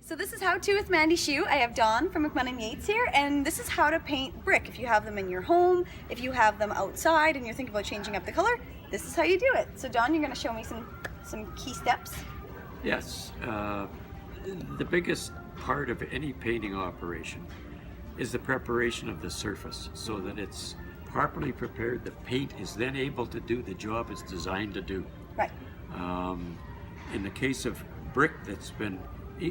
So this is How To with Mandy Shew. I have Dawn from McMahon & Yates here, and this is how to paint brick. If you have them in your home, if you have them outside and you're thinking about changing up the color, this is how you do it. So Dawn, you're going to show me some key steps. Yes, the biggest part of any painting operation is the preparation of the surface so that it's properly prepared. The paint is then able to do the job it's designed to do. Right. In the case of brick that's been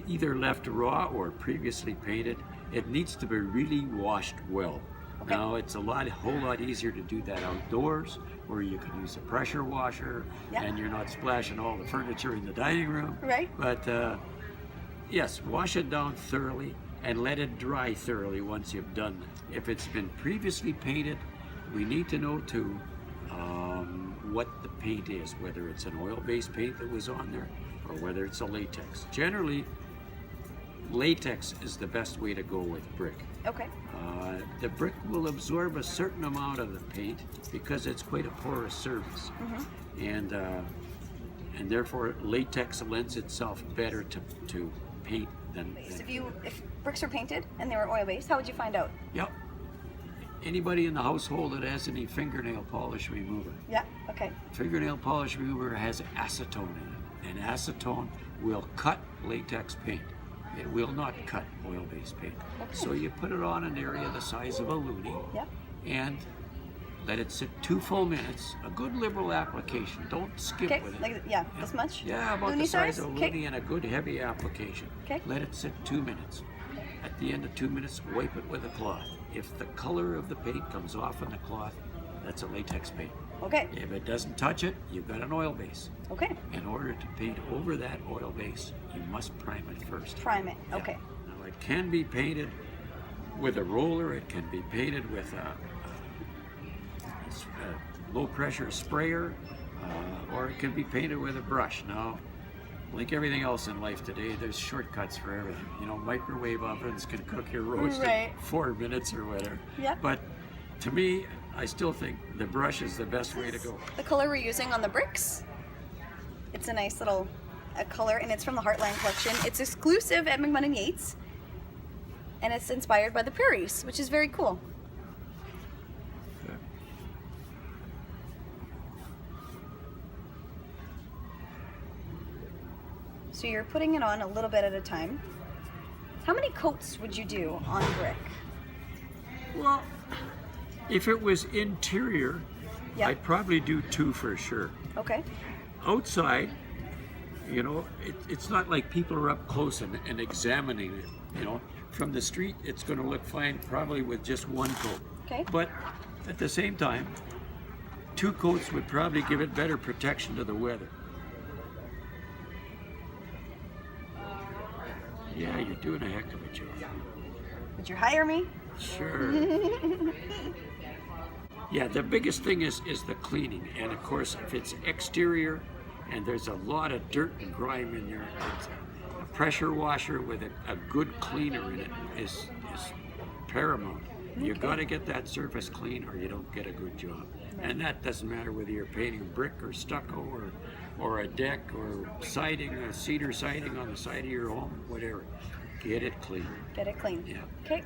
either left raw or previously painted, it needs to be really washed well. Okay. Now it's a whole lot easier to do that outdoors, where you can use a pressure washer, Yeah. and you're not splashing all the furniture in the dining room. Right. But yes, wash it down thoroughly and let it dry thoroughly once you've done it. If it's been previously painted, we need to know too what the paint is, whether it's an oil-based paint that was on there or whether it's a latex. Generally, latex is the best way to go with brick. Okay. The brick will absorb a certain amount of the paint because it's quite a porous surface. Mm-hmm. And therefore latex lends itself better to paint than If bricks are painted and they were oil-based, how would you find out? Yep. Anybody in the household that has any fingernail polish remover. Yeah, okay. Fingernail polish remover has acetone in it, and acetone will cut latex paint. It will not cut oil-based paint. Okay. So you put it on an area the size of a loonie, Yeah. and let it sit 2 full minutes. A good liberal application. Don't skip Okay, with it. like, yeah, this much? Yeah, about Loonie the size size? of a Okay. loonie, and a good heavy application. Okay. Let it sit 2 minutes. At the end of 2 minutes, wipe it with a cloth. If the color of the paint comes off on the cloth, that's a latex paint. Okay. If it doesn't touch it, you've got an oil base. Okay. In order to paint over that oil base, you must prime it first. Prime it. Yeah. Okay. Now it can be painted with a roller, it can be painted with a low pressure sprayer, or it can be painted with a brush. Now, like everything else in life today, there's shortcuts for everything. You know, microwave ovens can cook your roast Right. in 4 minutes or whatever. Yeah. But to me, I still think the brush is the best way to go. The color we're using on the bricks, it's a nice little color, and it's from the Heartland collection. It's exclusive at McMahon & Yates, and it's inspired by the prairies, which is very cool. So you're putting it on a little bit at a time. How many coats would you do on brick? Well, if it was interior, Yeah. I'd probably do 2 for sure. Okay. Outside, you know, it's not like people are up close and examining it. You know, from the street, it's going to look fine probably with just 1 coat. Okay. But at the same time, 2 coats would probably give it better protection to the weather. Yeah, you're doing a heck of a job. Would you hire me? Sure. Yeah, the biggest thing is the cleaning. And of course, if it's exterior and there's a lot of dirt and grime in there, a pressure washer with a good cleaner in it is paramount. You've got to get that surface clean or you don't get a good job. And that doesn't matter whether you're painting brick or stucco or a deck or siding, a cedar siding on the side of your home, whatever. Get it clean. Get it clean. Yeah. Okay.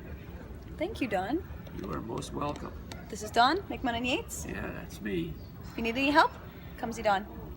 Thank you, Dawn. You are most welcome. This is Dawn, McMahon & Yates. Yeah, that's me. If you need any help, come see Dawn.